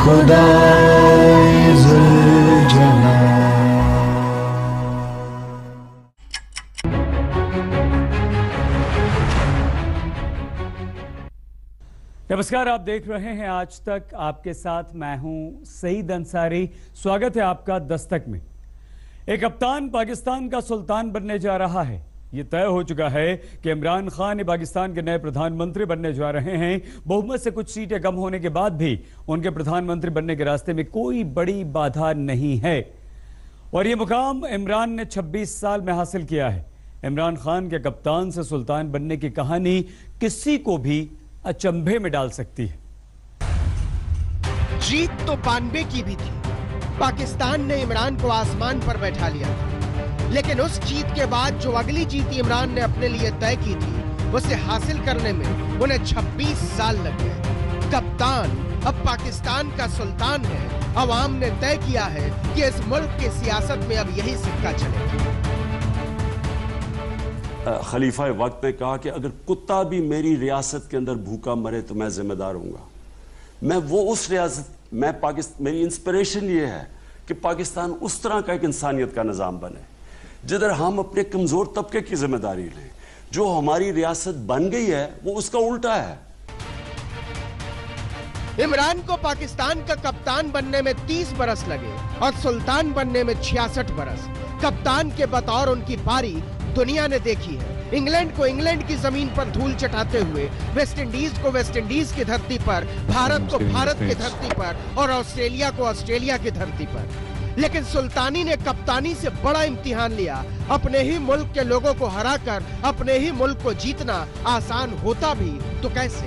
खुदाए ज़ुल-जलाल। नमस्कार, आप देख रहे हैं आज तक। आपके साथ मैं हूं सईद अंसारी। स्वागत है आपका दस्तक में। एक कप्तान पाकिस्तान का सुल्तान बनने जा रहा है। यह तय हो चुका है कि इमरान खान पाकिस्तान के नए प्रधानमंत्री बनने जा रहे हैं। बहुमत से कुछ सीटें कम होने के बाद भी उनके प्रधानमंत्री बनने के रास्ते में कोई बड़ी बाधा नहीं है और यह मुकाम इमरान ने 26 साल में हासिल किया है। इमरान खान के कप्तान से सुल्तान बनने की कहानी किसी को भी अचंभे में डाल सकती है। जीत तो 92 की भी थी। पाकिस्तान ने इमरान को आसमान पर बैठा लिया था, लेकिन उस जीत के बाद जो अगली जीत इमरान ने अपने लिए तय की थी, उसे हासिल करने में उन्हें 26 साल लग गए। कप्तान अब पाकिस्तान का सुल्तान है। अवाम ने तय किया है कि इस मुल्क की सियासत में अब यही सिक्का चलेगा। खलीफा वक्त ने कहा कि अगर कुत्ता भी मेरी रियासत के अंदर भूखा मरे तो मैं जिम्मेदार हूंगा। मैं वो उस रियासत मेरी इंस्पिरेशन ये है कि पाकिस्तान उस तरह का एक इंसानियत का निज़ाम बने जिधर हम अपने कमजोर तबके की जिम्मेदारी लें। जो हमारी रियासत बन गई है वो उसका उल्टा है। इमरान को पाकिस्तान का कप्तान बनने में 30 बरस लगे और सुल्तान बनने में 66 बरस। कप्तान के बतौर उनकी पारी दुनिया ने देखी है। इंग्लैंड को इंग्लैंड की जमीन पर धूल चटाते हुए, वेस्ट इंडीज को वेस्ट इंडीज की धरती पर, भारत को भारत की धरती पर और ऑस्ट्रेलिया को ऑस्ट्रेलिया की धरती पर। लेकिन सुल्तानी ने कप्तानी से बड़ा इम्तिहान लिया। अपने ही मुल्क के लोगों को हराकर अपने ही मुल्क को जीतना आसान होता भी तो कैसे।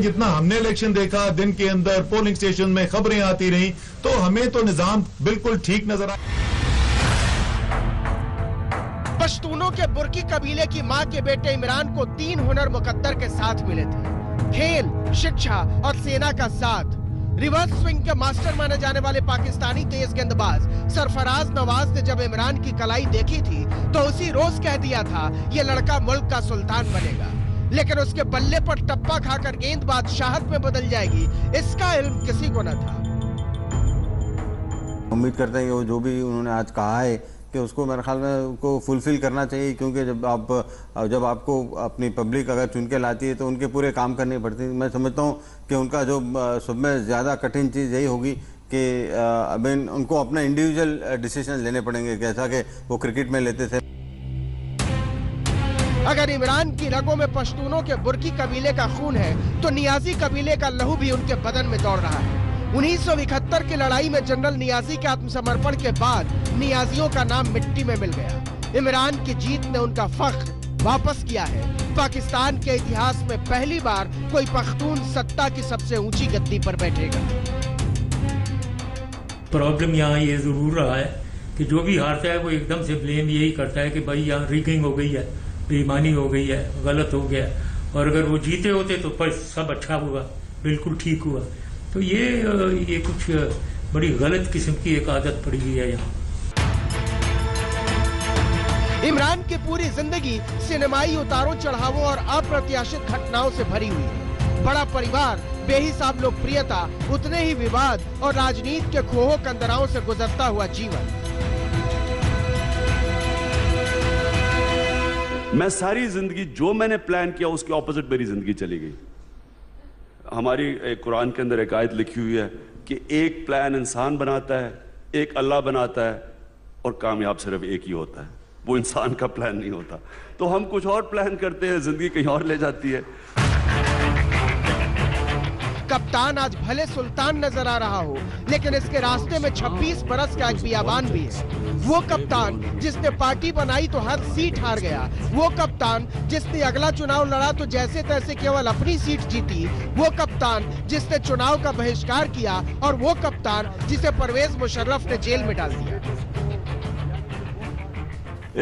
जितना हमने इलेक्शन देखा, दिन के अंदर पोलिंग स्टेशन में खबरें आती रही, तो हमें तो निजाम बिल्कुल ठीक नजर आया। पश्तूनों के बुर्की कबीले की मां के बेटे इमरान को 3 हुनर मुकद्दर के साथ मिले थे: खेल, शिक्षा और सेना का साथ। रिवर्स स्विंग के मास्टर माने जाने वाले पाकिस्तानी तेज गेंदबाज सरफराज नवाज ने जब इमरान की कलाई देखी थी तो उसी रोज कह दिया था ये लड़का मुल्क का सुल्तान बनेगा। लेकिन उसके बल्ले पर टप्पा खाकर गेंद बादशाहत में बदल जाएगी, इसका इल्म किसी को न था। उम्मीद करते हैं कि वो जो भी उन्होंने आज कहा है कि उसको मेरे ख्याल में उनको फुलफिल करना चाहिए, क्योंकि जब आपको अपनी पब्लिक अगर चुन के लाती है तो उनके पूरे काम करने पड़ते हैं। मैं समझता हूँ कि उनका जो सब में ज़्यादा कठिन चीज़ यही होगी कि अभी उनको अपना इंडिविजुअल डिसीजन लेने पड़ेंगे, जैसा कि वो क्रिकेट में लेते थे। अगर इमरान की रगों में पश्तूनों के बुर्की कबीले का खून है तो नियाजी कबीले का लहू भी उनके बदन में दौड़ रहा है। 1971 की लड़ाई में जनरल नियाजी के आत्मसमर्पण के बाद नियाजियों का नाम मिट्टी में मिल गया। इमरान की जीत ने उनका फख्र वापस किया है। पाकिस्तान के इतिहास में पहली बार कोई पख्तून सत्ता की सबसे ऊंची गद्दी पर बैठेगा। प्रॉब्लम यहाँ ये जरूर रहा है कि जो भी हारता है वो एकदम से ब्लेम यही करता है कि भाई यहाँ रिगिंग हो गई है, बेईमानी हो गई है, गलत हो गया। और अगर वो जीते होते तो पर सब अच्छा हुआ, बिल्कुल ठीक हुआ। तो ये कुछ बड़ी गलत किस्म की एक आदत पड़ी हुई है यहाँ। इमरान की पूरी जिंदगी सिनेमाई उतारों चढ़ावों और अप्रत्याशित घटनाओं से भरी हुई है। बड़ा परिवार, बेहिसाब लोकप्रियता, उतने ही विवाद और राजनीति के खोह कंदराओं से गुजरता हुआ जीवन। मैं सारी जिंदगी जो मैंने प्लान किया उसके ऑपोजिट मेरी जिंदगी चली गई। हमारी कुरान के अंदर एक आयत लिखी हुई है कि एक प्लान इंसान बनाता है, एक अल्लाह बनाता है और कामयाब सिर्फ एक ही होता है, वो इंसान का प्लान नहीं होता। तो हम कुछ और प्लान करते हैं, जिंदगी कहीं और ले जाती है। कप्तान आज भले सुल्तान नजर आ रहा हो, लेकिन इसके रास्ते में 26 बरस का एक बियाबान भी है। वो कप्तान जिसने पार्टी बनाई तो हर सीट हार गया। वो कप्तान जिसने अगला चुनाव लड़ा तो जैसे तैसे केवल अपनी सीट जीती। वो कप्तान जिसने चुनाव का बहिष्कार किया और वो कप्तान जिसे परवेज मुशर्रफ ने जेल में डाल दिया।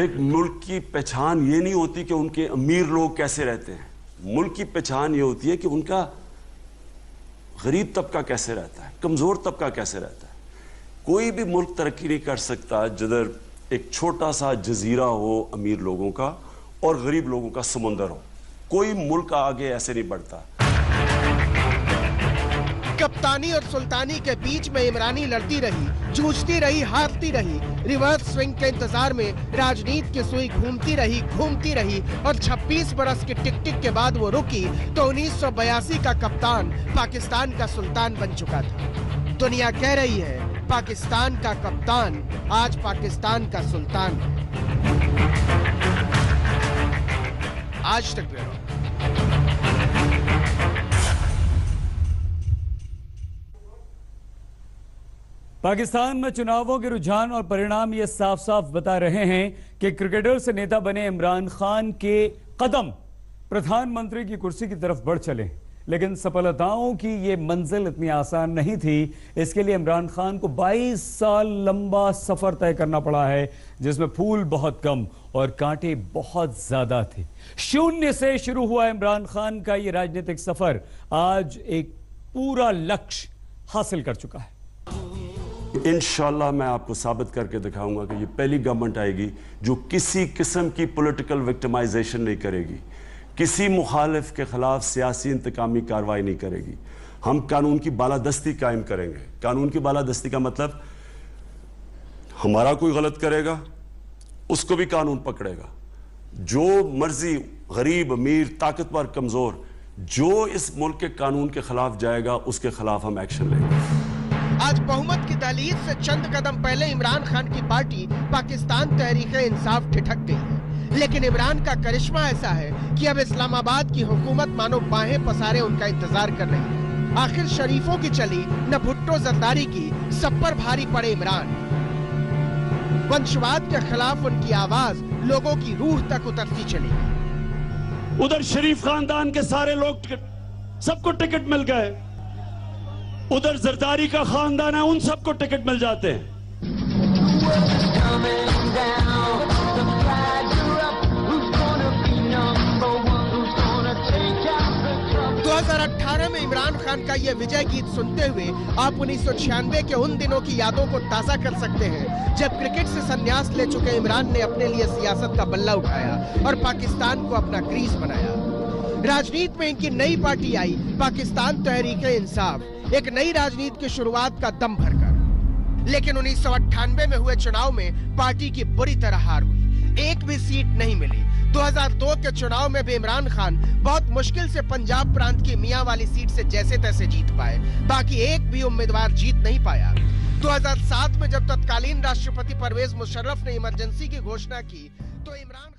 एक मुल्क की पहचान ये नहीं होती कि उनके अमीर लोग कैसे रहते हैं। मुल्क की पहचान ये होती है कि उनका गरीब तबका कैसे रहता है, कमजोर तबका कैसे रहता है। कोई भी मुल्क तरक्की नहीं कर सकता जिधर एक छोटा सा जजीरा हो अमीर लोगों का और गरीब लोगों का समुंदर हो। कोई मुल्क आगे ऐसे नहीं बढ़ता। कप्तानी और सुल्तानी के बीच में इमरानी लड़ती रही, जूझती रही, हारती रही। रिवर्स स्विंग के इंतजार में राजनीति की सुई घूमती रही और 26 बरस की टिक टिक के बाद वो रुकी तो 1982 का कप्तान पाकिस्तान का सुल्तान बन चुका था। दुनिया कह रही है पाकिस्तान का कप्तान आज पाकिस्तान का सुल्तान है। आज तक ब्यूरो। पाकिस्तान में चुनावों के रुझान और परिणाम ये साफ साफ बता रहे हैं कि क्रिकेटर से नेता बने इमरान खान के कदम प्रधानमंत्री की कुर्सी की तरफ बढ़ चले, लेकिन सफलताओं की ये मंजिल इतनी आसान नहीं थी। इसके लिए इमरान खान को 22 साल लंबा सफर तय करना पड़ा है, जिसमें फूल बहुत कम और कांटे बहुत ज्यादा थे। शून्य से शुरू हुआ इमरान खान का ये राजनीतिक सफर आज एक पूरा लक्ष्य हासिल कर चुका है। इंशाल्लाह मैं आपको साबित करके दिखाऊंगा कि ये पहली गवर्नमेंट आएगी जो किसी किस्म की पॉलिटिकल विक्टिमाइजेशन नहीं करेगी, किसी मुखालिफ के खिलाफ सियासी इंतकामी कार्रवाई नहीं करेगी। हम कानून की बालादस्ती कायम करेंगे। कानून की बालादस्ती का मतलब हमारा कोई गलत करेगा उसको भी कानून पकड़ेगा। जो मर्जी गरीब अमीर ताकतवर कमजोर जो इस मुल्क के कानून के खिलाफ जाएगा उसके खिलाफ हम एक्शन लेंगे। आज बहुमत की दहलीज से चंद कदम पहले इमरान खान की पार्टी पाकिस्तान तहरीक-ए-इंसाफ ठिठक गई है, लेकिन इमरान का करिश्मा ऐसा है कि अब इस्लामाबाद की हुकूमत मानो बाहें पसारे उनका इंतजार कर रही है। आखिर शरीफों की चली न भुट्टो जरदारी की, सब पर भारी पड़े इमरान। वंशवाद के खिलाफ उनकी आवाज लोगों की रूह तक उतरती चली। उधर शरीफ खानदान के सारे लोग सबको टिकट मिल गए, उधर जरदारी का खानदान है उन सबको टिकट मिल जाते हैं। 2018 में इमरान खान का यह विजय गीत सुनते हुए आप 1996 के उन दिनों की यादों को ताजा कर सकते हैं जब क्रिकेट से संन्यास ले चुके इमरान ने अपने लिए सियासत का बल्ला उठाया और पाकिस्तान को अपना क्रीज बनाया। राजनीति में इनकी नई पार्टी आई पाकिस्तान तहरीक-ए-इंसाफ, एक नई राजनीति की शुरुआत का दम भरकर। लेकिन 1998 में हुए चुनाव में पार्टी की बुरी तरह हार हुई, एक भी सीट नहीं मिली। 2002 के चुनाव में भी इमरान खान बहुत मुश्किल से पंजाब प्रांत की मियां वाली सीट से जैसे तैसे जीत पाए, बाकी एक भी उम्मीदवार जीत नहीं पाया। 2007 में जब तत्कालीन राष्ट्रपति परवेज मुशर्रफ ने इमरजेंसी की घोषणा की तो इमरान